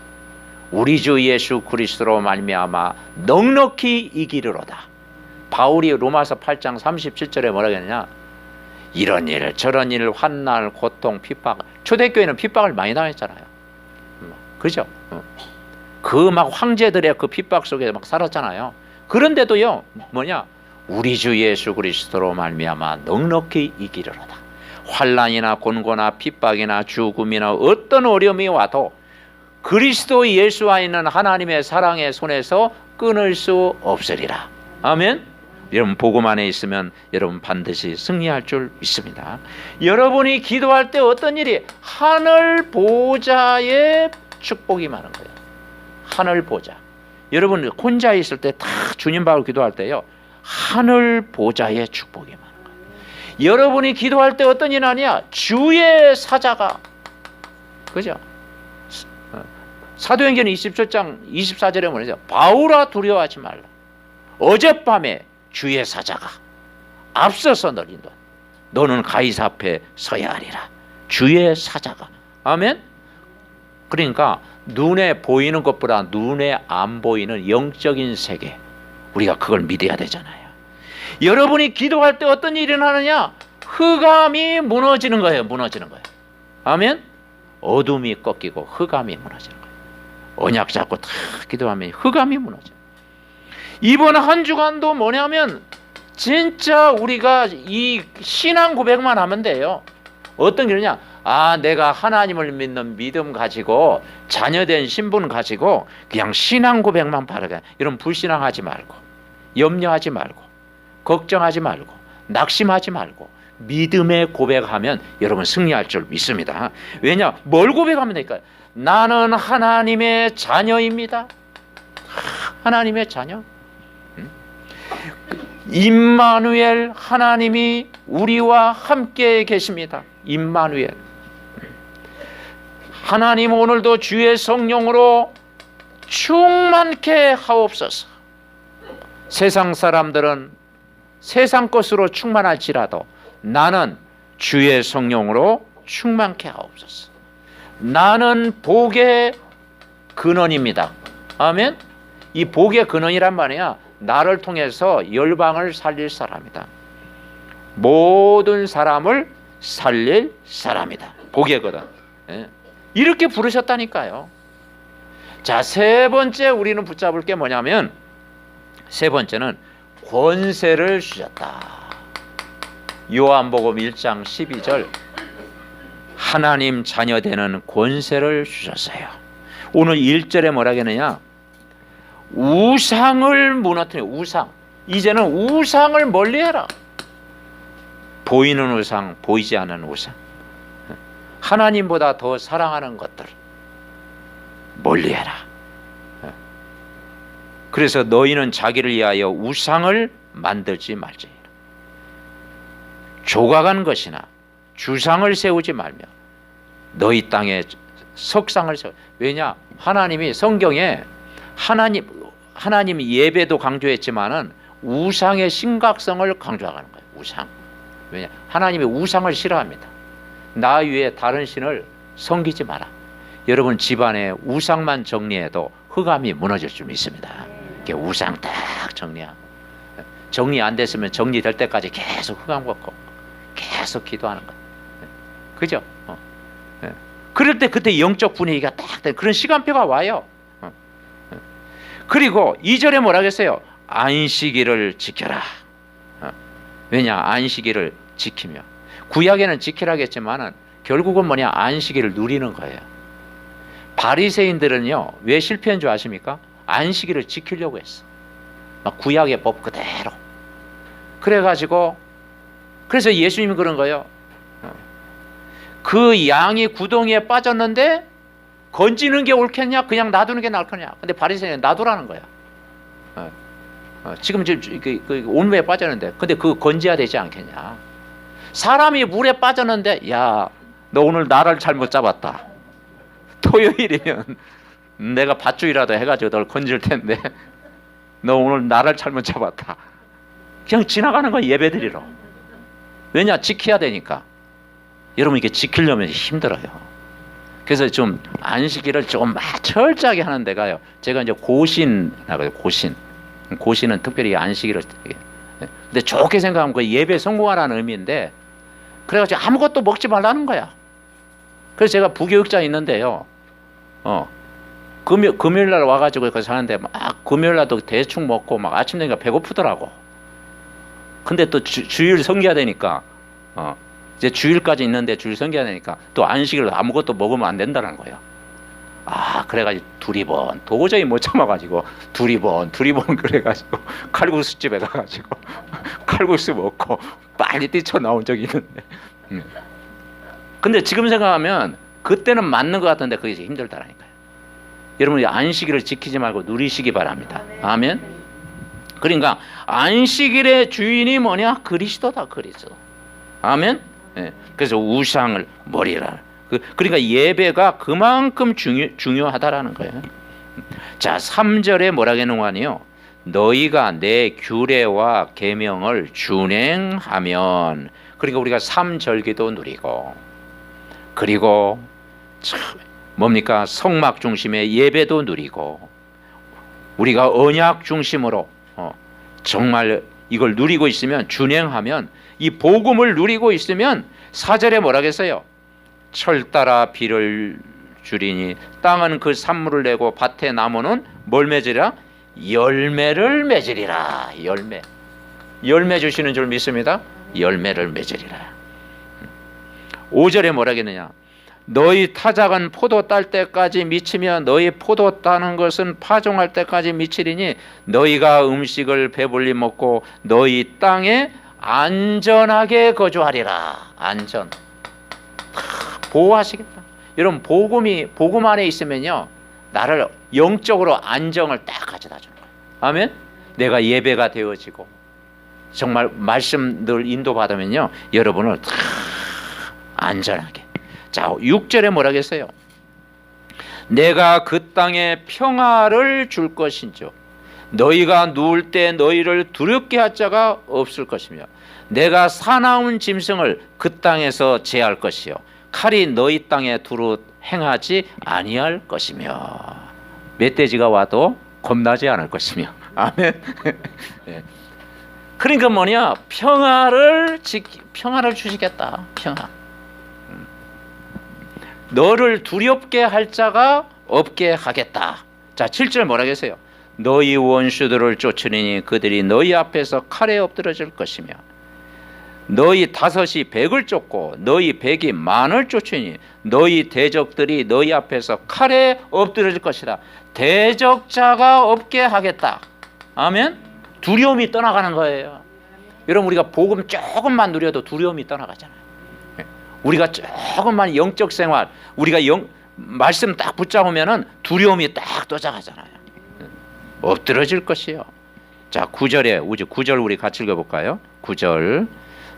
우리 주 예수 그리스도로 말미암아 넉넉히 이기리로다. 바울이 로마서 8장 37절에 뭐라고 했느냐? 이런 일 저런 일, 환난, 고통, 핍박. 초대교회는 핍박을 많이 당했잖아요. 그죠? 그 막 황제들의 그 핍박 속에 막 살았잖아요. 그런데도요, 뭐냐? 우리 주 예수 그리스도로 말미암아 넉넉히 이기리로다. 환난이나 곤고나 핍박이나 죽음이나 어떤 어려움이 와도 그리스도 예수와 있는 하나님의 사랑의 손에서 끊을 수 없으리라. 아멘. 여러분 복음 안에 있으면 여러분 반드시 승리할 줄 믿습니다. 여러분이 기도할 때 어떤 일이? 하늘 보좌의 축복이 많은 거예요. 하늘 보좌. 여러분 혼자 있을 때 다 주님 받고 기도할 때요, 하늘 보좌의 축복이 많은 거예요. 여러분이 기도할 때 어떤 일 아니야? 주의 사자가, 그죠? 사도행전 27장 24절에 뭐냐죠? 바울아 두려워하지 말라. 어젯밤에 주의 사자가 앞서서 널 인도. 너는 가이사 앞에 서야 하리라. 주의 사자가. 아멘. 그러니까 눈에 보이는 것보다 눈에 안 보이는 영적인 세계, 우리가 그걸 믿어야 되잖아요. 여러분이 기도할 때 어떤 일이 일어나느냐? 흑암이 무너지는 거예요. 무너지는 거예요. 아멘. 어둠이 꺾이고 흑암이 무너지는 거예요. 언약 잡고 다 기도하면 흑암이 무너져요. 이번 한 주간도 뭐냐면 진짜 우리가 이 신앙 고백만 하면 돼요. 어떤 길이냐? 아, 내가 하나님을 믿는 믿음 가지고 자녀된 신분 가지고 그냥 신앙 고백만 바르게. 이런 불신앙하지 말고, 염려하지 말고, 걱정하지 말고, 낙심하지 말고 믿음의 고백하면 여러분 승리할 줄 믿습니다. 왜냐? 뭘 고백하면 될까요? 나는 하나님의 자녀입니다. 하나님의 자녀. 임마누엘, 하나님이 우리와 함께 계십니다. 임마누엘. 하나님 오늘도 주의 성령으로 충만케 하옵소서. 세상 사람들은 세상 것으로 충만할지라도 나는 주의 성령으로 충만케 하옵소서. 나는 복의 근원입니다. 아멘. 이 복의 근원이란 말이야, 나를 통해서 열방을 살릴 사람이다. 모든 사람을 살릴 사람이다. 복의 근원. 이렇게 부르셨다니까요. 자, 세 번째 우리는 붙잡을 게 뭐냐면, 세 번째는 권세를 주셨다. 요한복음 1장 12절. 하나님 자녀 되는 권세를 주셨어요. 오늘 1절에 뭐라 하겠느냐? 우상을 무너뜨려. 우상. 이제는 우상을 멀리해라. 보이는 우상, 보이지 않는 우상, 하나님보다 더 사랑하는 것들 멀리해라. 그래서 너희는 자기를 위하여 우상을 만들지 말지니라. 조각한 것이나 주상을 세우지 말며 너희 땅에 석상을 세워. 왜냐? 하나님이 성경에 하나님 예배도 강조했지만은 우상의 심각성을 강조하는 거예요. 우상. 왜냐? 하나님이 우상을 싫어합니다. 나 위에 다른 신을 섬기지 마라. 여러분 집안에 우상만 정리해도 흑암이 무너질 줄 믿습니다. 이렇게 우상 딱 정리 안 됐으면 정리될 때까지 계속 흑암 걷고 계속 기도하는 거예요. 그죠? 그럴 때 그때 영적 분위기가 딱 돼. 그런 시간표가 와요. 그리고 2절에 뭐라 그랬어요? 안식일을 지켜라. 왜냐? 안식일을 지키며. 구약에는 지키라겠지만은 결국은 뭐냐? 안식일을 누리는 거예요. 바리새인들은요, 왜 실패한 줄 아십니까? 안식일을 지키려고 했어. 막 구약의 법 그대로. 그래가지고 그래서 예수님이 그런 거예요. 그 양이 구덩이에 빠졌는데 건지는 게 옳겠냐? 그냥 놔두는 게 나을 거냐? 근데 바리새인은 놔두라는 거야. 지금 그 온무에 빠졌는데, 근데 그거 건져야 되지 않겠냐? 사람이 물에 빠졌는데, 야, 너 오늘 나를 잘못 잡았다. 토요일이면 내가 밧줄이라도 해가지고 널 건질 텐데, 너 오늘 나를 잘못 잡았다. 그냥 지나가는 거야, 예배드리러. 왜냐? 지켜야 되니까. 여러분 이게 지키려면 힘들어요. 그래서 좀 안식일을 좀 철저하게 하는 데가요. 제가 이제 고신하고요. 고신은 특별히 안식일을. 근데 좋게 생각하면 그 예배 성공하라는 의미인데, 그래가지고 아무것도 먹지 말라는 거야. 그래서 제가 부교육자 있는데요. 금요일 날 와가지고 거기 사는데 막 금요일 날도 대충 먹고 막 아침 되니까 배고프더라고. 근데 또 주일 섬겨야 되니까. 이제 주일까지 있는데 주일 섬겨야 되니까 또 안식일로 아무것도 먹으면 안 된다는 거예요. 그래가지고 두리번 도저히 못 참아가지고 두리번 그래가지고 칼국수집에 가가지고 칼국수 먹고 빨리 뛰쳐나온 적이 있는데. 근데 지금 생각하면 그때는 맞는 것 같은데 그게 힘들다라니까요. 여러분 안식일을 지키지 말고 누리시기 바랍니다. 아멘. 그러니까 안식일의 주인이 뭐냐? 그리스도다. 그리스도. 아멘. 그래서 우상을 버리라. 그러니까 예배가 그만큼 중요하다라는 거예요. 자, 3절에 뭐라고 해놓으니요? 너희가 내 규례와 계명을 준행하면. 그러니까 우리가 삼절기도 누리고, 그리고 뭡니까? 성막 중심의 예배도 누리고, 우리가 언약 중심으로 정말 이걸 누리고 있으면, 준행하면, 이 복음을 누리고 있으면 4절에 뭐라겠어요? 철 따라 비를 주리니 땅은 그 산물을 내고 밭에 나무는 뭘 맺으리라? 열매를 맺으리라. 열매 주시는 줄 믿습니다. 열매를 맺으리라. 5절에 뭐라겠느냐? 너희 타작은 포도 딸 때까지 미치며 너희 포도 따는 것은 파종할 때까지 미치리니 너희가 음식을 배불리 먹고 너희 땅에 안전하게 거주하리라. 안전. 보호하시겠다. 여러분 복음 안에 있으면요, 나를 영적으로 안정을 딱 가져다 주는 거예요. 아멘. 내가 예배가 되어지고 정말 말씀 늘 인도받으면요, 여러분을 다 안전하게. 자, 6절에 뭐라겠어요? 내가 그 땅에 평화를 줄 것인즉 너희가 누울 때 너희를 두렵게 할 자가 없을 것이며 내가 사나운 짐승을 그 땅에서 제할 것이요 칼이 너희 땅에 두루 행하지 아니할 것이며 멧돼지가 와도 겁나지 않을 것이며. 아멘. 네. 그러니까 뭐냐? 평화를 주시겠다. 평화. 너를 두렵게 할 자가 없게 하겠다. 자, 7절 뭐라겠어요? 너희 원수들을 쫓으리니 그들이 너희 앞에서 칼에 엎드러질 것이며 너희 다섯이 백을 쫓고 너희 백이 만을 쫓으니 너희 대적들이 너희 앞에서 칼에 엎드려질 것이다. 대적자가 없게 하겠다. 아멘. 두려움이 떠나가는 거예요. 여러분, 우리가 복음 조금만 누려도 두려움이 떠나가잖아요. 우리가 조금만 영적 생활, 우리가 말씀 딱 붙잡으면은 두려움이 딱 떠나가잖아요. 엎드려질 것이요. 자, 9절 우리 같이 읽어볼까요? 9절.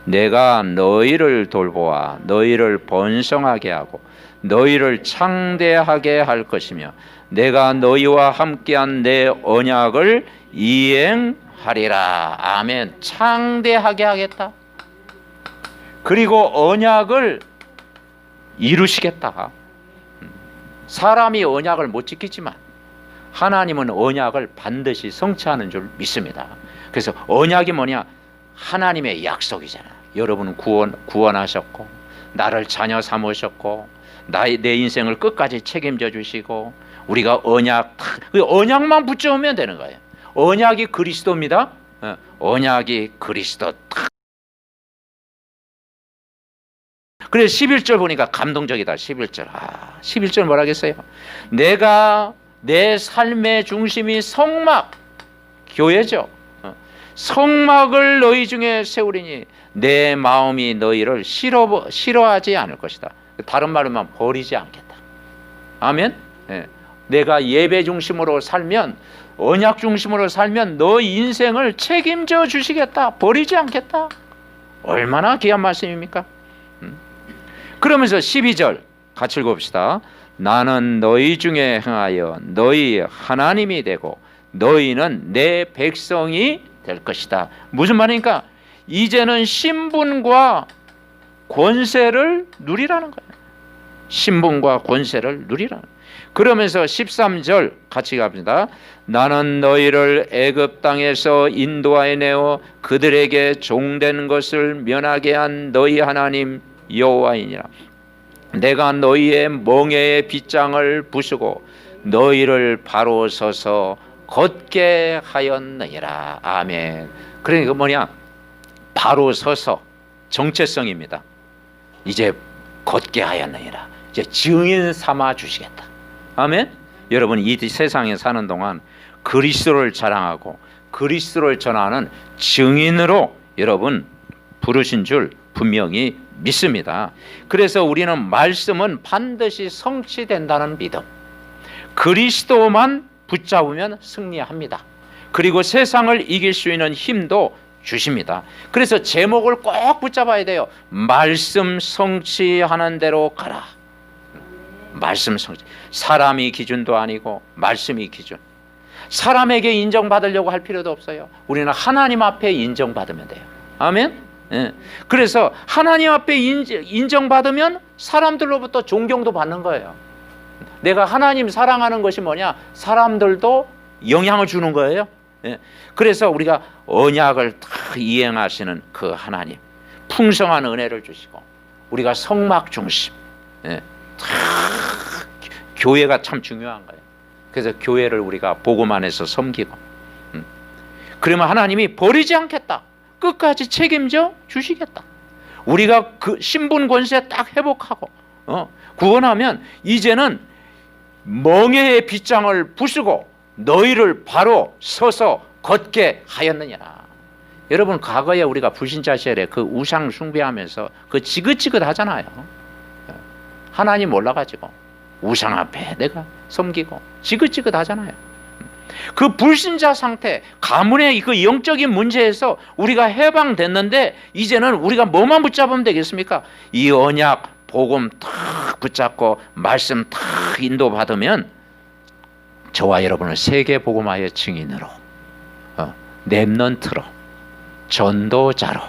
내가 너희를 돌보아 너희를 번성하게 하고 너희를 창대하게 할 것이며 내가 너희와 함께한 내 언약을 이행하리라. 아멘. 창대하게 하겠다. 그리고 언약을 이루시겠다. 사람이 언약을 못 지키지만 하나님은 언약을 반드시 성취하는 줄 믿습니다. 그래서 언약이 뭐냐? 하나님의 약속이잖아. 여러분은 구원하셨고 나를 자녀 삼으셨고 내 인생을 끝까지 책임져 주시고 우리가 언약만 붙여오면 되는 거예요. 언약이 그리스도입니다. 언약이 그리스도. 그래서 11절 보니까 감동적이다. 11절. 11절 뭐라 하겠어요? 내가 내 삶의 중심이 성막, 교회죠. 성막을 너희 중에 세우리니 내 마음이 너희를 싫어하지 않을 것이다. 다른 말로 하면 버리지 않겠다. 아멘. 내가 예배 중심으로 살면, 언약 중심으로 살면 너 인생을 책임져 주시겠다. 버리지 않겠다. 얼마나 귀한 말씀입니까? 그러면서 12절 같이 읽어봅시다. 나는 너희 중에 행하여 너희 하나님이 되고 너희는 내 백성이 될 것이다. 무슨 말입니까? 이제는 신분과 권세를 누리라는 거예요. 신분과 권세를 누리라는 거예요. 그러면서 13절 같이 갑니다. 나는 너희를 애굽 땅에서 인도하여 내어 그들에게 종된 것을 면하게 한 너희 하나님 여호와이니라. 내가 너희의 멍에의 빗장을 부수고 너희를 바로 서서 걷게 하였느니라. 아멘. 그러니까 뭐냐? 바로 서서 정체성입니다. 이제 걷게 하였느니라. 이제 증인 삼아 주시겠다. 아멘. 여러분, 이 세상에 사는 동안 그리스도를 자랑하고 그리스도를 전하는 증인으로 여러분 부르신 줄 분명히 믿습니다. 그래서 우리는 말씀은 반드시 성취된다는 믿음, 그리스도만 붙잡으면 승리합니다. 그리고 세상을 이길 수 있는 힘도 주십니다. 그래서 제목을 꼭 붙잡아야 돼요. 말씀 성취하는 대로 가라. 말씀 성취. 사람이 기준도 아니고 말씀이 기준. 사람에게 인정받으려고 할 필요도 없어요. 우리는 하나님 앞에 인정받으면 돼요. 아멘. 그래서 하나님 앞에 인정받으면 사람들로부터 존경도 받는 거예요. 내가 하나님 사랑하는 것이 뭐냐? 사람들도 영향을 주는 거예요. 그래서 우리가 언약을 다 이행하시는 그 하나님, 풍성한 은혜를 주시고 우리가 성막 중심, 교회가 참 중요한 거예요. 그래서 교회를 우리가 복음 안에서 섬기고, 그러면 하나님이 버리지 않겠다. 끝까지 책임져 주시겠다. 우리가 그 신분 권세 딱 회복하고 구원하면 이제는 멍에의 빗장을 부수고 너희를 바로 서서 걷게 하였느니라. 여러분, 과거에 우리가 불신자 시절에 그 우상 숭배하면서 그 지긋지긋 하잖아요. 하나님 몰라가지고 우상 앞에 내가 섬기고 지긋지긋 하잖아요. 그 불신자 상태, 가문의 그 영적인 문제에서 우리가 해방됐는데 이제는 우리가 뭐만 붙잡으면 되겠습니까? 이 언약, 복음 탁 붙잡고 말씀 탁 인도받으면 저와 여러분을 세계 복음화의 증인으로, 렘넌트로, 전도자로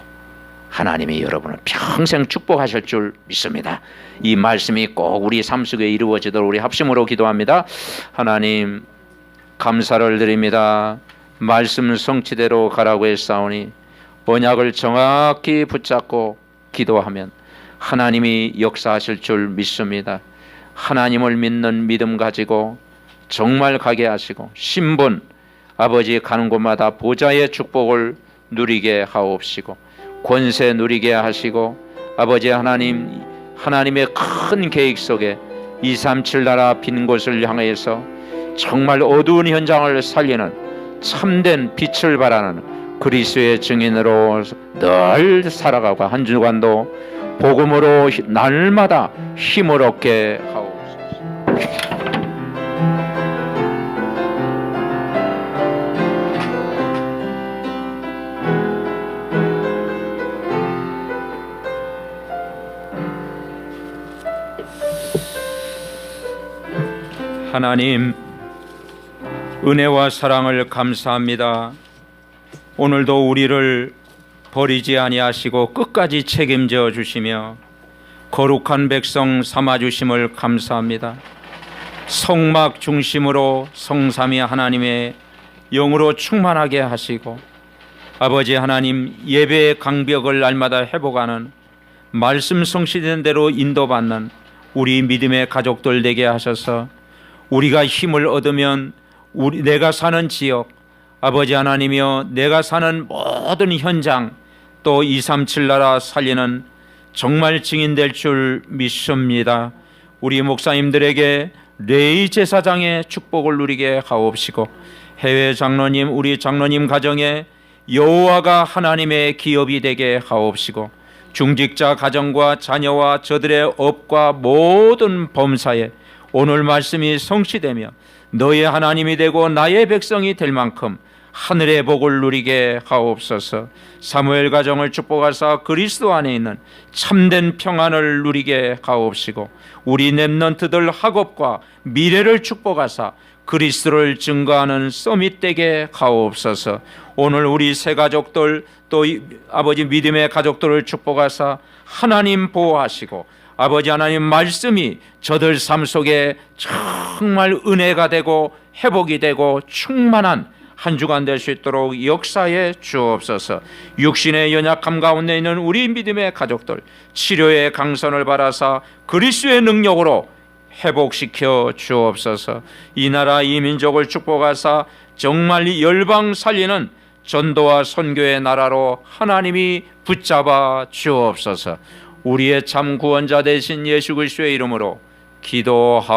하나님이 여러분을 평생 축복하실 줄 믿습니다. 이 말씀이 꼭 우리 삶 속에 이루어지도록 우리 합심으로 기도합니다. 하나님, 감사를 드립니다. 말씀 성취대로 가라고 했사오니 언약을 정확히 붙잡고 기도하면 하나님이 역사하실 줄 믿습니다. 하나님을 믿는 믿음 가지고 정말 가게 하시고 신분, 아버지 가는 곳마다 보좌의 축복을 누리게 하옵시고 권세 누리게 하시고 아버지 하나님, 하나님의 큰 계획 속에 237 나라 빈 곳을 향해서 정말 어두운 현장을 살리는 참된 빛을 발하는 그리스도의 증인으로 늘 살아가고 한 주간도 복음으로 날마다 힘을 얻게 하옵소서. 하나님, 은혜와 사랑을 감사합니다. 오늘도 우리를 버리지 아니하시고 끝까지 책임져 주시며 거룩한 백성 삼아 주심을 감사합니다. 성막 중심으로 성삼위 하나님의 영으로 충만하게 하시고 아버지 하나님, 예배의 강벽을 날마다 회복하는 말씀 성취된 대로 인도받는 우리 믿음의 가족들 되게 하셔서 우리가 힘을 얻으면 내가 사는 지역, 아버지 하나님이여 내가 사는 모든 현장, 또 237 나라 살리는 정말 증인될 줄 믿습니다. 우리 목사님들에게 레이 제사장의 축복을 누리게 하옵시고 해외 장로님, 우리 장로님 가정에 여호와가 하나님의 기업이 되게 하옵시고 중직자 가정과 자녀와 저들의 업과 모든 범사에 오늘 말씀이 성취되며 너의 하나님이 되고 나의 백성이 될 만큼 하늘의 복을 누리게 하옵소서. 사무엘 가정을 축복하사 그리스도 안에 있는 참된 평안을 누리게 하옵시고 우리 렘넌트들 학업과 미래를 축복하사 그리스도를 증거하는 서밋 되게 하옵소서. 오늘 우리 새 가족들 또 아버지 믿음의 가족들을 축복하사 하나님 보호하시고 아버지 하나님 말씀이 저들 삶 속에 정말 은혜가 되고 회복이 되고 충만한 한 주간 될 수 있도록 역사해 주옵소서. 육신의 연약함 가운데 있는 우리 믿음의 가족들 치료의 강선을 받아서 그리스도의 능력으로 회복시켜 주옵소서. 이 나라 이 민족을 축복하사 정말 열방 살리는 전도와 선교의 나라로 하나님이 붙잡아 주옵소서. 우리의 참 구원자 되신 예수 그리스도의 이름으로 기도하옵소서.